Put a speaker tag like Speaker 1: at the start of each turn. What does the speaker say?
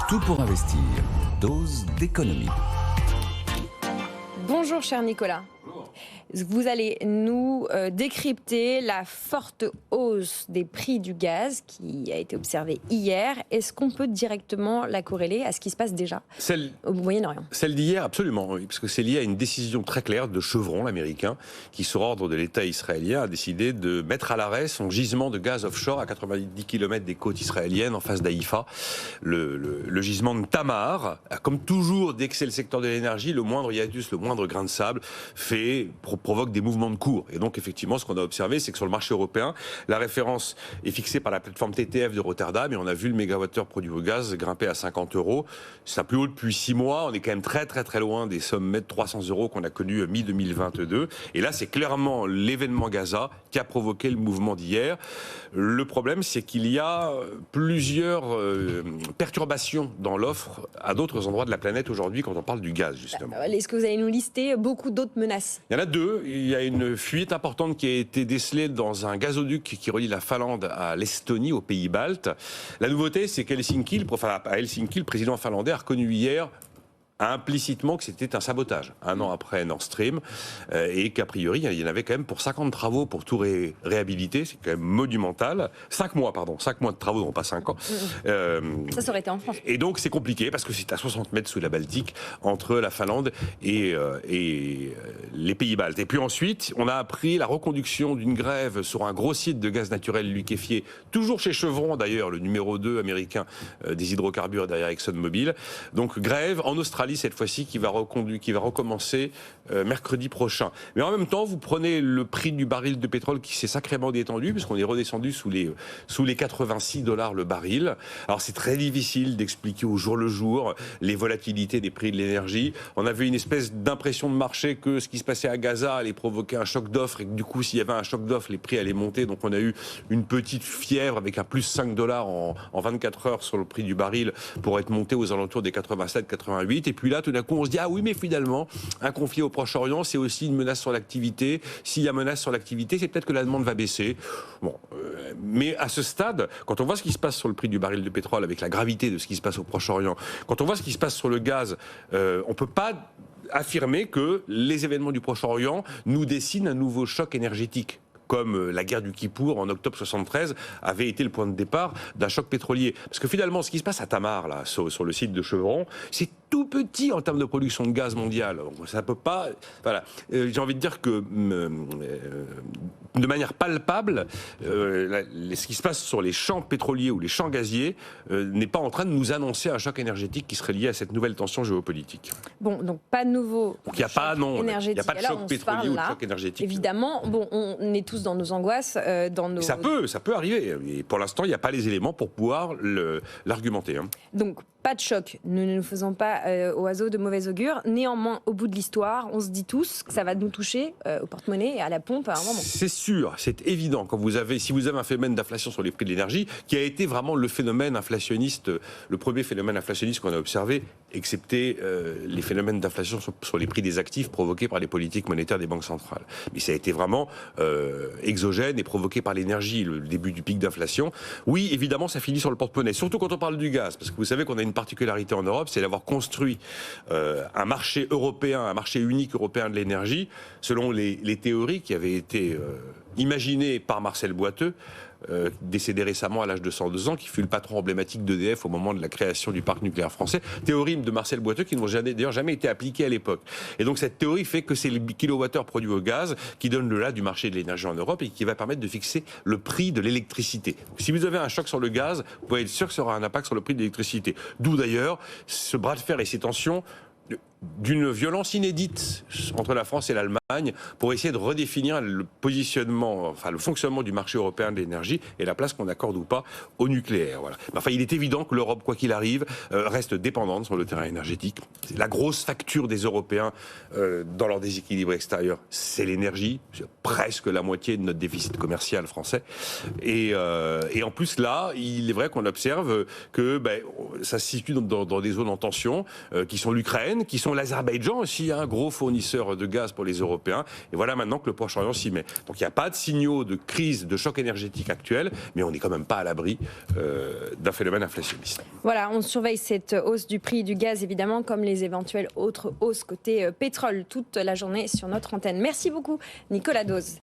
Speaker 1: Tout pour investir. Dose d'économie.
Speaker 2: Bonjour cher Nicolas. Vous allez nous décrypter la forte hausse des prix du gaz qui a été observée hier. Est-ce qu'on peut directement la corréler à ce qui se passe déjà au Moyen-Orient?
Speaker 3: Celle d'hier, absolument, oui, parce que c'est lié à une décision très claire de Chevron, l'américain, qui, sur ordre de l'État israélien, a décidé de mettre à l'arrêt son gisement de gaz offshore à 90 km des côtes israéliennes, en face d'Haïfa. Le gisement de Tamar, comme toujours, dès que c'est le secteur de l'énergie, le moindre hiatus, le moindre grain de sable provoque des mouvements de cours. Et donc, effectivement, ce qu'on a observé, c'est que sur le marché européen, la référence est fixée par la plateforme TTF de Rotterdam et on a vu le mégawattheure produit au gaz grimper à 50 €. C'est un plus haut depuis 6 mois. On est quand même très, très, très loin des sommets de 300 € qu'on a connus mi-2022. Et là, c'est clairement l'événement Gaza qui a provoqué le mouvement d'hier. Le problème, c'est qu'il y a plusieurs perturbations dans l'offre à d'autres endroits de la planète aujourd'hui quand on parle du gaz, justement.
Speaker 2: Est-ce que vous allez nous lister beaucoup d'autres menaces?
Speaker 3: Il y en a deux. Il y a une fuite importante qui a été décelée dans un gazoduc qui relie la Finlande à l'Estonie, aux pays baltes. La nouveauté, c'est qu'à Helsinki, le président finlandais a reconnu hier implicitement que c'était un sabotage, un an après Nord Stream, et qu'a priori, il y en avait quand même pour 50 travaux pour tout réhabiliter, c'est quand même monumental. 5 mois de travaux, non pas 5 ans.
Speaker 2: Ça aurait été en France.
Speaker 3: Et donc c'est compliqué, parce que c'est à 60 mètres sous la Baltique, entre la Finlande et les pays baltes. Et puis ensuite, on a appris la reconduction d'une grève sur un gros site de gaz naturel liquéfié, toujours chez Chevron d'ailleurs, le numéro 2 américain des hydrocarbures derrière ExxonMobil. Donc grève en Australie, cette fois-ci, qui va recommencer mercredi prochain. Mais en même temps, vous prenez le prix du baril de pétrole qui s'est sacrément détendu, puisqu'on est redescendu sous les 86 $ le baril. Alors c'est très difficile d'expliquer au jour le jour les volatilités des prix de l'énergie. On avait une espèce d'impression de marché que ce qui se passait à Gaza allait provoquer un choc d'offres, et que du coup, s'il y avait un choc d'offres, les prix allaient monter. Donc on a eu une petite fièvre avec un plus 5 $ en 24 heures sur le prix du baril pour être monté aux alentours des 87-88. Et puis là, tout d'un coup, on se dit, ah oui, mais finalement, un conflit au Proche-Orient, c'est aussi une menace sur l'activité. S'il y a menace sur l'activité, c'est peut-être que la demande va baisser. Bon, mais à ce stade, quand on voit ce qui se passe sur le prix du baril de pétrole, avec la gravité de ce qui se passe au Proche-Orient, quand on voit ce qui se passe sur le gaz, on peut pas affirmer que les événements du Proche-Orient nous dessinent un nouveau choc énergétique, comme la guerre du Kippour en octobre 73 avait été le point de départ d'un choc pétrolier. Parce que finalement, ce qui se passe à Tamar, là, sur le site de Chevron, c'est tout petit en termes de production de gaz mondial. Ça peut pas... Voilà. J'ai envie de dire que, de manière palpable, ce qui se passe sur les champs pétroliers ou les champs gaziers n'est pas en train de nous annoncer un choc énergétique qui serait lié à cette nouvelle tension géopolitique.
Speaker 2: Bon, donc pas de nouveau énergétique.
Speaker 3: Il n'y a pas de choc pétrolier ou de choc énergétique.
Speaker 2: Évidemment, bon, on est tous dans nos angoisses, dans nos...
Speaker 3: Ça peut arriver. Et pour l'instant, il n'y a pas les éléments pour pouvoir l'argumenter.
Speaker 2: Donc, pas de choc. Nous ne nous faisons pas au oiseau de mauvais augure. Néanmoins, au bout de l'histoire, on se dit tous que ça va nous toucher au porte-monnaie et à la pompe à un moment.
Speaker 3: C'est sûr, c'est évident. Si vous avez un phénomène d'inflation sur les prix de l'énergie, qui a été vraiment le phénomène inflationniste, le premier phénomène inflationniste qu'on a observé, excepté les phénomènes d'inflation sur les prix des actifs provoqués par les politiques monétaires des banques centrales. Mais ça a été vraiment exogène et provoqué par l'énergie, le début du pic d'inflation. Oui, évidemment, ça finit sur le porte-monnaie, surtout quand on parle du gaz, parce que vous savez qu'on a une particularité en Europe, c'est d'avoir construit un marché européen, un marché unique européen de l'énergie, selon les théories qui avaient été imaginées par Marcel Boiteux, décédé récemment à l'âge de 102 ans, qui fut le patron emblématique d'EDF au moment de la création du parc nucléaire français. Théorie de Marcel Boiteux qui n'ont d'ailleurs jamais été appliquée à l'époque. Et donc cette théorie fait que c'est le kilowattheure produit au gaz qui donne le là du marché de l'énergie en Europe et qui va permettre de fixer le prix de l'électricité. Si vous avez un choc sur le gaz, vous pouvez être sûr que ça aura un impact sur le prix de l'électricité. D'où d'ailleurs ce bras de fer et ces tensions d'une violence inédite entre la France et l'Allemagne pour essayer de redéfinir le positionnement, enfin le fonctionnement du marché européen de l'énergie et la place qu'on accorde ou pas au nucléaire. Voilà. Enfin, il est évident que l'Europe, quoi qu'il arrive, reste dépendante sur le terrain énergétique. La grosse facture des Européens dans leur déséquilibre extérieur, c'est l'énergie, c'est presque la moitié de notre déficit commercial français. Et en plus là, il est vrai qu'on observe que ça se situe dans des zones en tension, qui sont l'Ukraine, qui sont l'Azerbaïdjan aussi, un gros fournisseur de gaz pour les Européens. européens. Et voilà maintenant que le Proche-Orient s'y met. Donc il n'y a pas de signaux de crise, de choc énergétique actuel, mais on n'est quand même pas à l'abri d'un phénomène inflationniste.
Speaker 2: Voilà, on surveille cette hausse du prix du gaz, évidemment, comme les éventuelles autres hausses côté pétrole, toute la journée sur notre antenne. Merci beaucoup, Nicolas Dose.